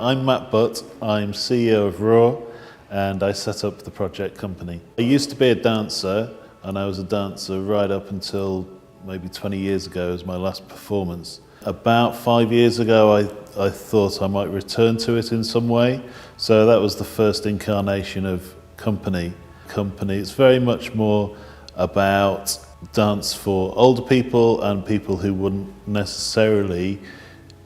I'm Matt Butt, I'm CEO of Raw, and I set up the project company. I used to be a dancer, and I was a dancer right up until maybe 20 years ago as my last performance. About 5 years ago, I thought I might return to it in some way, so that was the first incarnation of Company. It's very much more about dance for older people and people who wouldn't necessarily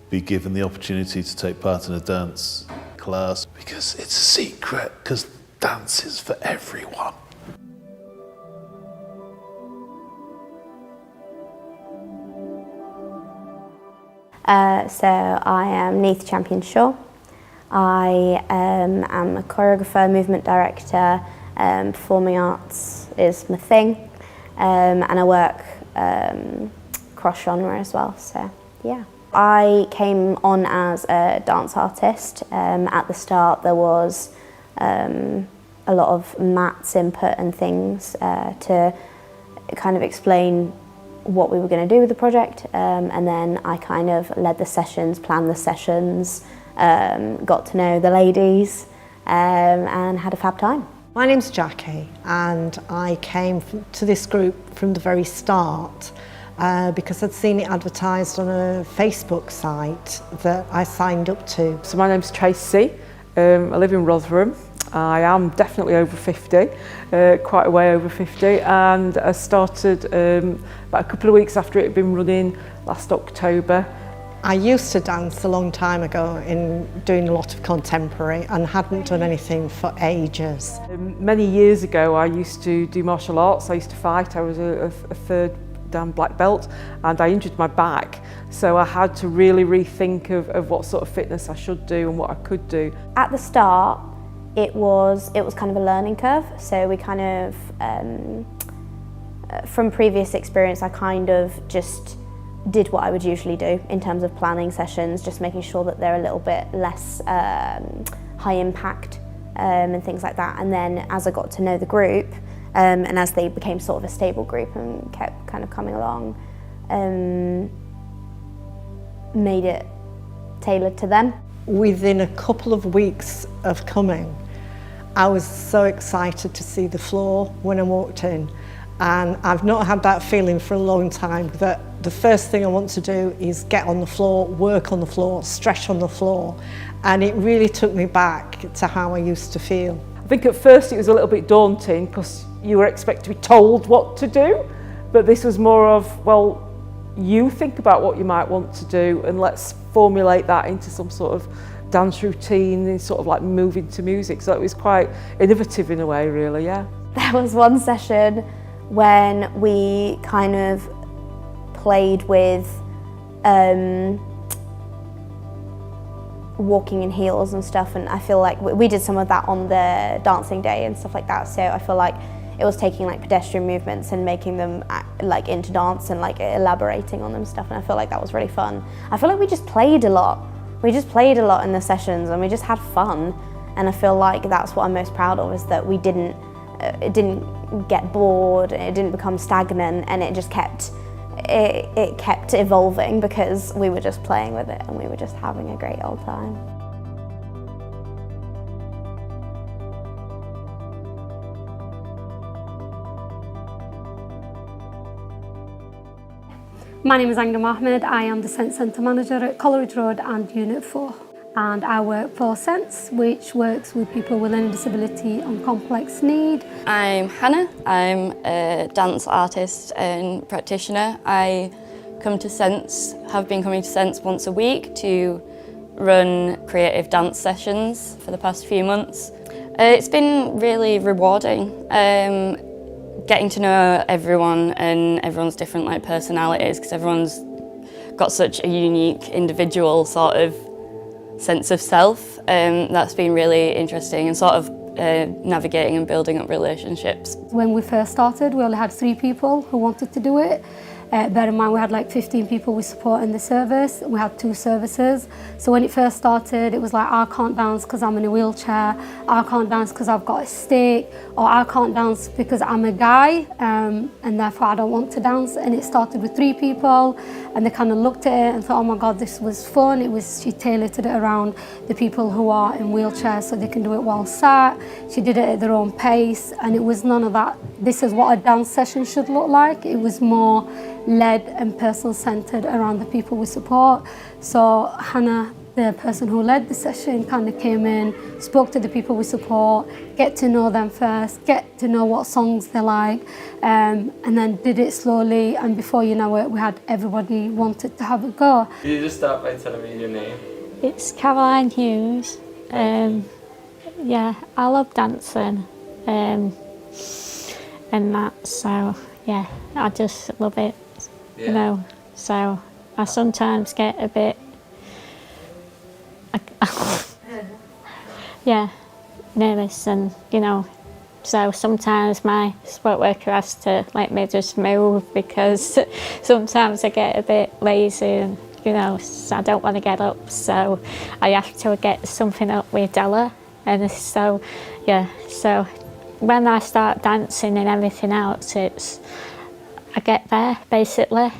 be given the opportunity to take part in a dance class because it's a secret, because dance is for everyone. So I am Neith Champion-Shaw. I am a choreographer, movement director, performing arts is my thing, and I work cross-genre as well, so yeah. I came on as a dance artist. At the start there was a lot of Matt's input and things to kind of explain what we were going to do with the project, and then I kind of led the sessions, planned the sessions, got to know the ladies, and had a fab time. My name's Jackie, and I came to this group from the very start because I'd seen it advertised on a Facebook site that I signed up to. So my name's Tracy, I live in Rotherham. I am definitely over 50, quite a way over 50, and I started about a couple of weeks after it had been running last October. I used to dance a long time ago in doing a lot of contemporary and hadn't done anything for ages. Many years ago I used to do martial arts. I used to fight. I was a third dan black belt, and I injured my back, so I had to really rethink of what sort of fitness I should do and what I could do. At the start it was kind of a learning curve, so we kind of from previous experience I kind of just did what I would usually do in terms of planning sessions, just making sure that they're a little bit less high impact and things like that. And then as I got to know the group, and as they became sort of a stable group and kept kind of coming along, made it tailored to them. Within a couple of weeks of coming, I was so excited to see the floor when I walked in. And I've not had that feeling for a long time, that the first thing I want to do is get on the floor, work on the floor, stretch on the floor. And it really took me back to how I used to feel. I think at first it was a little bit daunting because you were expected to be told what to do, but this was more of, well, you think about what you might want to do and let's formulate that into some sort of dance routine and sort of like moving to music. So it was quite innovative in a way, really, yeah. There was one session when we kind of played with walking in heels and stuff, and I feel like we did some of that on the dancing day and stuff like that, so I feel like it was taking like pedestrian movements and making them like into dance and like elaborating on them stuff, and I feel like that was really fun. I feel like we just played a lot. We just played a lot in the sessions and we just had fun, and I feel like that's what I'm most proud of, is that we didn't it didn't get bored, it didn't become stagnant, and it just kept evolving because we were just playing with it and we were just having a great old time. My name is Angna Mohammed. I am the Sense Centre Manager at Coleridge Road and Unit 4. And I work for Sense, which works with people with learning disability and complex need. I'm Hannah. I'm a dance artist and practitioner. I have been coming to Sense once a week to run creative dance sessions for the past few months. It's been really rewarding. Getting to know everyone and everyone's different personalities, because everyone's got such a unique individual sort of sense of self. That's been really interesting, and sort of navigating and building up relationships. When we first started, we only had 3 people who wanted to do it, Bear in mind we had like 15 people we support in the service. We had 2 services. So when it first started, it was like, I can't dance because I'm in a wheelchair, I can't dance because I've got a stick, or I can't dance because I'm a guy and therefore I don't want to dance. And it started with 3 people, and they kind of looked at it and thought, oh my God, this was fun. She tailored it around the people who are in wheelchairs so they can do it while sat. She did it at their own pace, and it was none of that, this is what a dance session should look like. It was more led and person-centered around the people we support. So Hannah, the person who led the session, kind of came in, spoke to the people we support, get to know them first, get to know what songs they like, and then did it slowly, and before you know it, we had everybody wanted to have a go. Could you just start by telling me your name? It's Caroline Hughes. Yeah, I love dancing and that, so yeah, I just love it, you know. So I sometimes get a bit, yeah, nervous, and you know, so sometimes my sport worker has to let me just move, because sometimes I get a bit lazy and you know, so I don't want to get up, so I have to get something up with Della. And so, yeah, so when I start dancing and everything else, I get there, basically.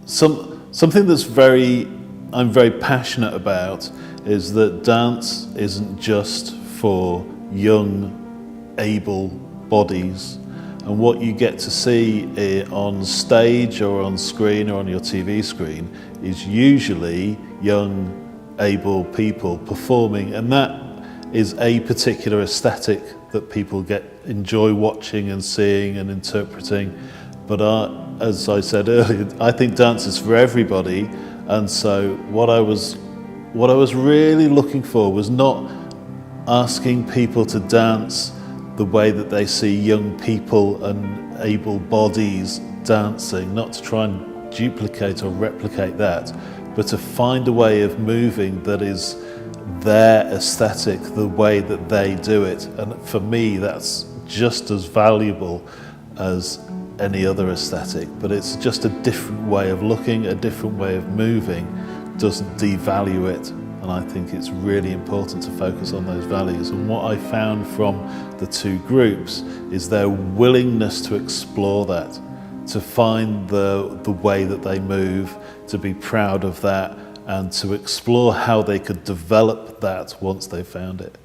Something that's I'm very passionate about is that dance isn't just for young, able bodies. And what you get to see on stage or on screen or on your TV screen is usually young, able people performing, and that is a particular aesthetic that people enjoy watching and seeing and interpreting. But as I said earlier, I think dance is for everybody, and so what I was really looking for was not asking people to dance the way that they see young people and able bodies dancing, not to try and duplicate or replicate that, but to find a way of moving that is their aesthetic, the way that they do it. And for me, that's just as valuable as any other aesthetic, but it's just a different way of looking, a different way of moving, doesn't devalue it. And I think it's really important to focus on those values. And what I found from the 2 groups is their willingness to explore that, to find the way that they move, to be proud of that, and to explore how they could develop that once they found it.